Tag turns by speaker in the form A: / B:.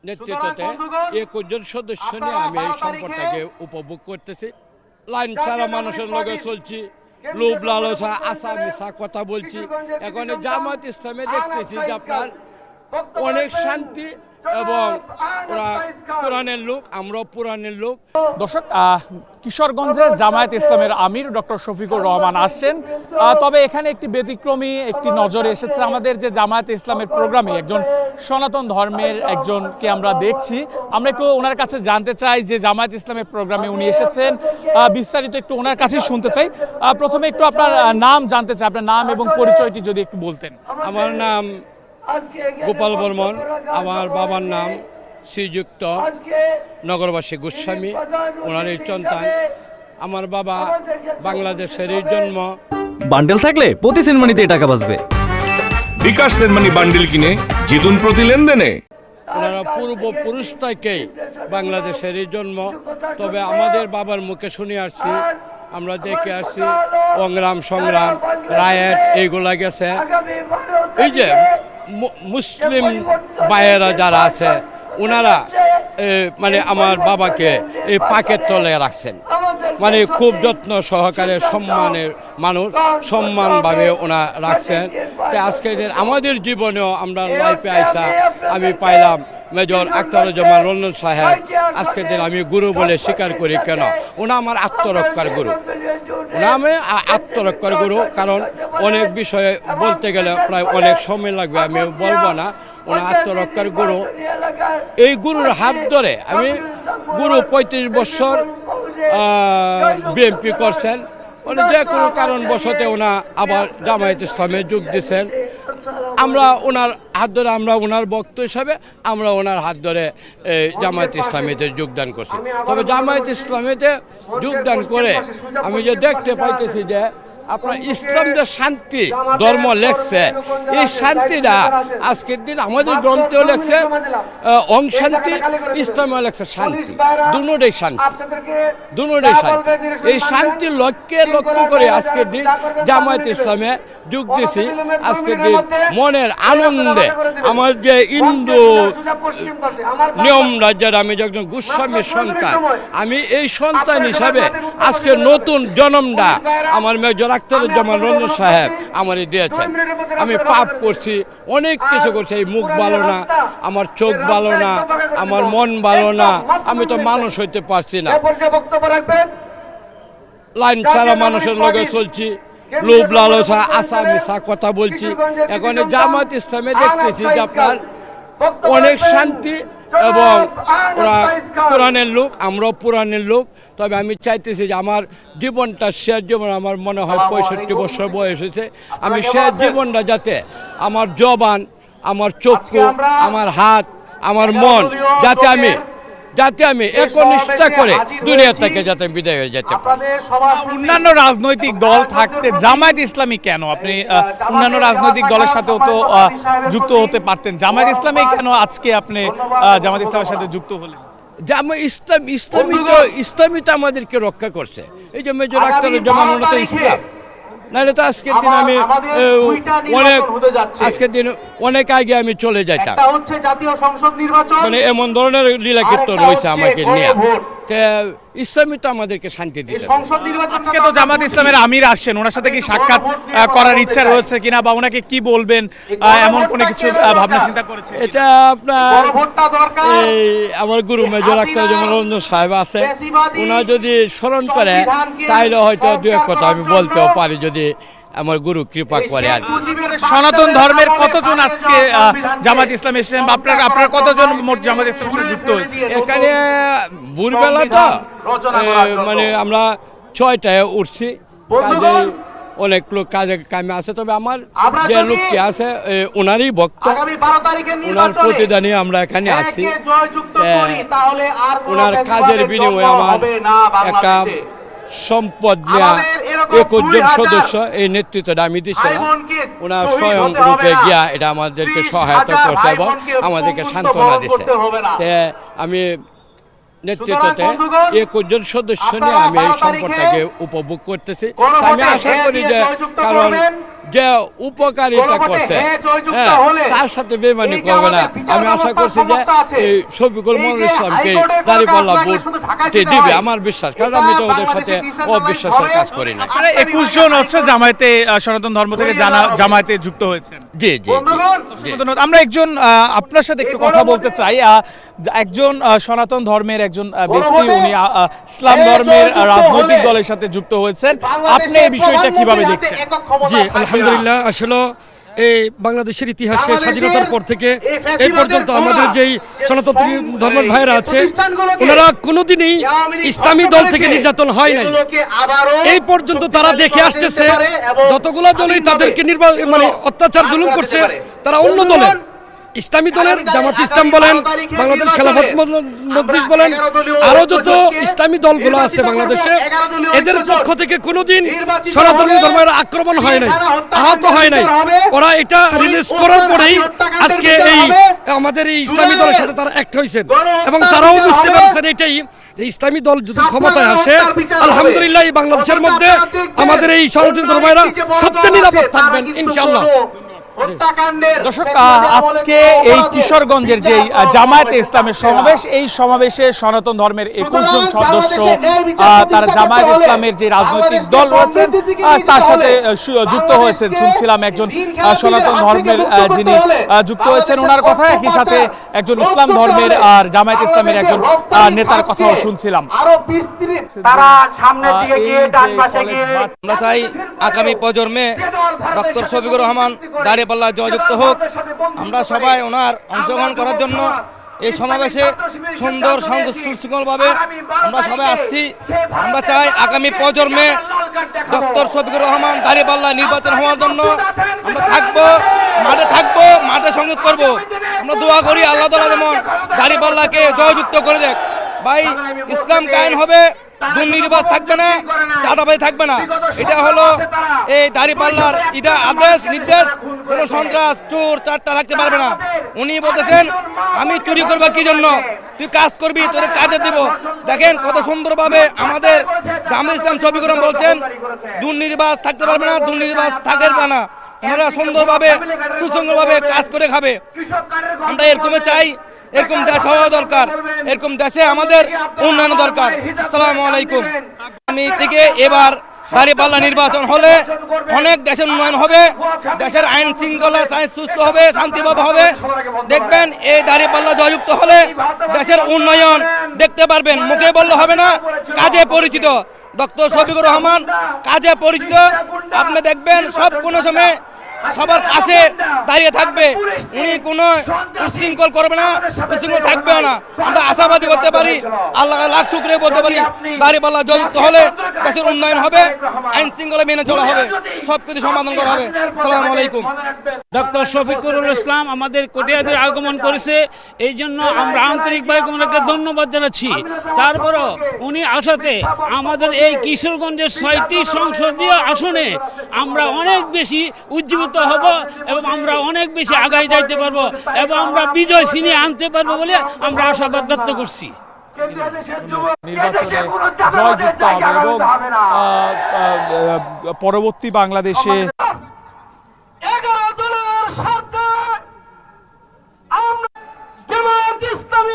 A: নেতৃত্বতে 21 জন সদস্য নিয়ে আমি এই সম্পদটাকে উপভোগ করতেছি। লাইন ছাড়া মানুষের লগে চলছি, লোভ লালসা আশা মিশা কথা বলছি। এখন জামাত ইসলামে দেখতেছি যে আপনার অনেক শান্তি এবং ওরা পুরাণের লোক, আমরাও পুরাণের লোক।
B: দর্শক, কিশোরগঞ্জে জামায়াত ইসলামের আমির ডক্টর শফিকুর রহমান আসছেন। তবে এখানে একটি ব্যতিক্রমী একটি নজরে এসেছে আমাদের যে জামায়াত ইসলামের প্রোগ্রামে একজন সনাতন ধর্মের একজনকে আমরা দেখছি। আমরা একটু ওনার কাছে জানতে চাই যে জামায়াত ইসলামের প্রোগ্রামে উনি এসেছেন, বিস্তারিত একটু ওনার কাছেই শুনতে চাই। প্রথমে একটু আপনার নাম জানতে চাই, আপনার নাম এবং পরিচয়টি যদি একটু বলতেন।
A: আমার নাম গোপাল বর্মন, আমার বাবার নাম শ্রীযুক্ত নগরবাসী গোস্বামী, ওনার এই সন্তান। আমার বাবা বাংলাদেশের জন্ম।
C: বান্ডেল থাকলে প্রতি সেনমানিতে টাকা বাঁচবে।
D: বিকাশ সেনমানি বান্ডেল কিনে জিতুন প্রতি লেনদেনে।
A: ওনারা পূর্বপুরুষ থেকেই বাংলাদেশের জন্ম। তবে আমাদের বাবার মুখে শুনে আসছি, আমরা দেখে আসছি সংগ্রাম সংগ্রাম রায়েট এইগুলা গেছে। এই যে মুসলিম ভাইয়েরা যারা আছে ওনারা মানে আমার বাবাকে এই পাকের তলে রাখছেন, মানে খুব যত্ন সহকারে সম্মানের মানুষ সম্মানভাবে ওনা রাখছেন। তাই আজকে আমাদের জীবনেও আমরা লাইফে আইসা আমি পাইলাম মেজর আখতারুজ্জামান রঞ্জন সাহেব। আজকে দিন আমি গুরু বলে স্বীকার করি, কেন ওনা আমার আত্মরক্ষার গুরু, ওনা আমি আত্মরক্ষার গুরু। কারণ অনেক বিষয়ে বলতে গেলে প্রায় অনেক সময় লাগবে, আমি বলবো না। ওনা আত্মরক্ষার গুরু। এই গুরুর হাত ধরে আমি গুরু 35 বছর বিএনপি করছেন, মানে যে কোনো কারণবশতে ওনা আবার জামায়াত ইসলামে যোগ দিচ্ছেন। আমরা ওনার হাত ধরে, আমরা ওনার ভক্ত হিসাবে আমরা ওনার হাত ধরে জামায়াত ইসলামীতে যোগদান করছি। তবে জামায়াত ইসলামীতে যোগদান করে আমি যে দেখতে পাইতেছি যে আপনার ইসলাম যে শান্তি ধর্ম লেখছে, এই শান্তিটা আজকের দিন আমাদের গ্রন্থেও লেখছে অং শান্তি, ইসলামেও লেখছে শান্তি। দুটোটাই শান্তি, দুটোটাই শান্তি। এই শান্তির লক্ষ্য করে আজকের দিন জামায়াত ইসলামে যোগ দিয়েছি। আজকের দিন মনের আনন্দে আমার যে হিন্দু নিয়ম রাজ্যের আমি যে একজন গোস্বামীর সন্তান, আমি এই সন্তান হিসাবে আজকে নতুন জন্মটা আমার মেজর আখতারুজ্জামান রঞ্জন সাহেব আমারই দিয়েছেন। আমি পাপ করছি, অনেক কিছু করছি। এই মুখ ভালো না, আমার চোখ ভালো না, আমার মন ভালো না, আমি তো মানুষ হইতে পারছি না। লাইন ছাড়া মানুষের লগে চলছি, লোভ লালসা আশা মিশা কথা বলছি। এখন জামায়াত ইসলামে দেখতেছি যে আপনার অনেক শান্তি এবং ওরা পুরাণের লোক, আমরাও পুরাণের লোক। তবে আমি চাইতেছি যে আমার জীবনটা, শেষ জীবন, আমার মনে হয় 65 বছর বয়স হয়েছে, আমি শেষ জীবনটা যাতে আমার জবান, আমার চক্ষু, আমার হাত, আমার মন যাতে আমি একনিষ্ঠা করে দুনিয়া থেকে যাতে বিদায় হয়ে যেতে পারি।
B: অন্যান্য রাজনৈতিক দল থাকতে জামায়াত ইসলামী কেন? আপনি অন্যান্য রাজনৈতিক দলের সাথেও তো যুক্ত হতে পারতেন, জামায়াত ইসলামী কেন আজকে আপনি জামায়াত ইসলামের সাথে যুক্ত হলেন?
A: ইসলামী তো আমাদেরকে রক্ষা করছে। এই যে মেজর আখতারুজ্জামান ওনা তো ইসলাম, নাহলে তো আজকের দিন আমি অনেক আগে আমি চলে যাইতাম। মানে এমন ধরনের লীলা কীর্তন রয়েছে আমাকে নিয়ে। ইসলামী তো আমাদেরকে শান্তি দিচ্ছে।
B: আজকে তো জামায়াত ইসলামের আমির আসছেন, ওনার সাথে কি সাক্ষাৎ করার ইচ্ছা রয়েছে কিনা, বা ওনাকে কি বলবেন, এমন কোনো কিছু ভাবনা চিন্তা করেছে?
A: এটা আপনার এই আমার গুরু মেজর আখতারুজ্জামান রঞ্জন সাহেব আছে, ওনার যদি স্মরণ করে তাইলে হয়তো দু এক কথা আমি বলতেও পারি, যদি আমার গুরু কৃপা করে। আর
B: সনাতন ধর্মের কতজন আজকে জামায়াত ইসলাম এসেছেন, আপনার কতজন মোট জামায়াত ইসলামের সাথে যুক্ত হয়েছে?
A: এখানে ভোরবেলা তো মানে আমরা 6টায় উঠছি, কাজে অনেক লোক কামে আছে। তবে আমার যে লোকটি আছে ওনারই ভক্ত, ওনার প্রতিদানে আমরা এখানে আসি। ওনার কাজের বিনিময়ে আমার একটা সম্পদ নেওয়া 21 জন সদস্য এই নেতৃত্বটা আমি দিচ্ছিলাম। ওনার স্বয়ং রূপে গিয়া এটা আমাদেরকে সহায়তা করছে এবং আমাদেরকে সান্ত্বনা দিচ্ছে। আমি নেতৃত্বতে 21 জন সদস্য নিয়ে আমি এই সম্পদটাকে উপভোগ করতেছি। আমি আশা করি যে, কারণ যে উপকারিতা করছে, হ্যাঁ, তার সাথে বেমানি করবে না। আমি আশা করছি যে এই শফিকুল মনিরুল ইসলামকে দাঁড়িপাল্লা ভোট দিবে, আমার বিশ্বাস, কারণ আমি তো ওদের সাথে অবিশ্বাসের কাজ করি না।
B: 21 জন হচ্ছে জামায়াতে সনাতন ধর্ম থেকে জামায়াতে যুক্ত হয়েছেন।
A: জি জি জি।
B: ধন্যবাদ। আমরা একজন আপনার সাথে একটু কথা বলতে চাই। একজন সনাতন ধর্মের একজন ব্যক্তি, উনি ইসলাম ধর্মের রাজনৈতিক দলের সাথে যুক্ত হয়েছেন, আপনি এই বিষয়টা কিভাবে দেখছেন?
E: জি আলহামদুলিল্লাহ, আসলে এই বাংলাদেশের ইতিহাসে স্বাধীনতার পর থেকে এই পর্যন্ত আমাদের যেই সনাতন ধর্মের ভাইয়েরা আছে, ওনারা কোনোদিনই ইসলামী দল থেকে নির্যাতন হয় নাই। এই পর্যন্ত তারা দেখে আসতেছে যতগুলো দলই তাদেরকে মানে অত্যাচার জুলুম করছে, তারা অন্য দলের ইসলামী দলের জামাত ইসলাম বলেন, বাংলাদেশ খেলাফত মজলিস বলেন, আরো যত ইসলামী দলগুলো আছে বাংলাদেশে, এদের পক্ষ থেকে কোনোদিন সনাতনী ধর্মের আক্রমণ হয় নাই, আহত হয় নাই। ওরা এটা রিলিজ করার পরেই আজকে এই আমাদের এই ইসলামী দলের সাথে তারা অ্যাক্ট হয়েছেন, এবং তারাও বুঝতে পারছেন এটাই যে ইসলামী দল যদি ক্ষমতায় আসে, আলহামদুলিল্লাহ এই বাংলাদেশের মধ্যে আমাদের এই সনাতনী ধর্মেরা সবচেয়ে নিরাপদ থাকবেন ইনশাআল্লাহ।
B: দর্শক, আজকে এই কিশোরগঞ্জের যে জামায়াতে ইসলামের সমাবেশ, এই সমাবেশে সনাতন ধর্মের 21 জন সদস্য তারা জামায়াত ইসলামের যে রাজনৈতিক দল রয়েছেন তার সাথে যুক্ত হয়েছেন। শুনছিলাম একজন সনাতন ধর্মের যিনি যুক্ত হয়েছেন ওনার কথা, একই সাথে একজন ইসলাম ধর্মের আর জামায়াত ইসলামের একজন নেতার কথাও শুনছিলাম।
F: তারা সামনের দিকে গিয়ে ডান পাশে গিয়ে
G: আমরা চাই আগামী প্রজন্মে ডক্টর শফিকুর রহমান দাঁড়িপাল্লা জয়যুক্ত হোক। আমরা সবাই ওনার অংশগ্রহণ করার জন্য এই সমাবেশে সুন্দর সুশৃঙ্খলভাবে আমরা সবাই আসছি। আমরা চাই আগামী প্রজন্মে ডক্টর শফিকুর রহমান দাঁড়িপাল্লা নির্বাচন হওয়ার জন্য আমরা থাকবো, মাঠে সংযোগ করব। আমরা দোয়া করি আল্লাহ তাআলা যেমন দাঁড়িপাল্লাকে জয়যুক্ত করে দেখ। ভাই, ইসলাম কায়েম হবে, দুর্নীতিবাজ থাকবে না, চাঁদাবাজি থাকবে না। এটা হলো এই দাঁড়িপাল্লার এটা আদেশ নির্দেশ। কোনো সন্ত্রাস চোর চারটা থাকতে পারবে না। উনি বলতেছেন আমি চুরি করবো কি জন্য, তুই কাজ করবি, তোর কাজে দিব। দেখেন কত সুন্দরভাবে আমাদের জামাত ইসলাম শফিকুর রহমান বলছেন দুর্নীতিবাজ থাকতে পারবে না, দুর্নীতিবাজ থাকবে না। ওনারা সুন্দরভাবে সুশৃঙ্খলভাবে কাজ করে খাবে। আমরা এরকমই চাই, এরকম দেশ হওয়া দরকার, এরকম দেশে আমাদের উন্নয়ন দরকার। আসসালামু আলাইকুম। আমি থেকে এবার দাঁড়িপাল্লা নির্বাচন হলে অনেক দেশের উন্নয়ন হবে, দেশের আইন শৃঙ্খলা সুস্থ হবে, শান্তিভাবে হবে। দেখবেন এই দাঁড়িপাল্লা জয়যুক্ত হলে দেশের উন্নয়ন দেখতে পারবেন। মুখে বললে হবে না, কাজে পরিচিত ডক্টর শফিকুর রহমান কাজে পরিচিত। আপনি দেখবেন সব কোনো সময় সবার পাশে দাঁড়িয়ে থাকবে। উনি কোনো উশৃঙ্খল করবে না, উশৃঙ্খল থাকবেও না। আমরা আশাবাদী করতে পারি, আল্লাহ লাখ শুকরিয়া বলতে পারি, দাঁড়িপাল্লা জয়যুক্ত হলে দেশের উন্নয়ন হবে, আইন শৃঙ্খলা মেনে চলা হবে, সবকিছু সমাধান করা হবে। আসসালামু আলাইকুম।
H: ডক্টর শফিকুরুল ইসলাম আমাদের কটিয়াদের আগমন করেছে, এই জন্য আমরা আন্তরিকভাবে ওনাকে ধন্যবাদ জানাচ্ছি। তারপরও উনি আসাতে আমাদের এই কিশোরগঞ্জের 6টি সংসদীয় আসনে আমরা অনেক বেশি উজ্জীবিত হব এবং আমরা অনেক বেশি আগায় যাইতে পারবো এবং আমরা বিজয় ছিনিয়ে আনতে পারবো বলে আমরা আশাবাদ ব্যক্ত করছি।
B: নির্বাচনে জয়যুক্ত হবে এবং পরবর্তী বাংলাদেশে
F: 11 দলের স্বার্থে আমরা জামায়াত ইসলামী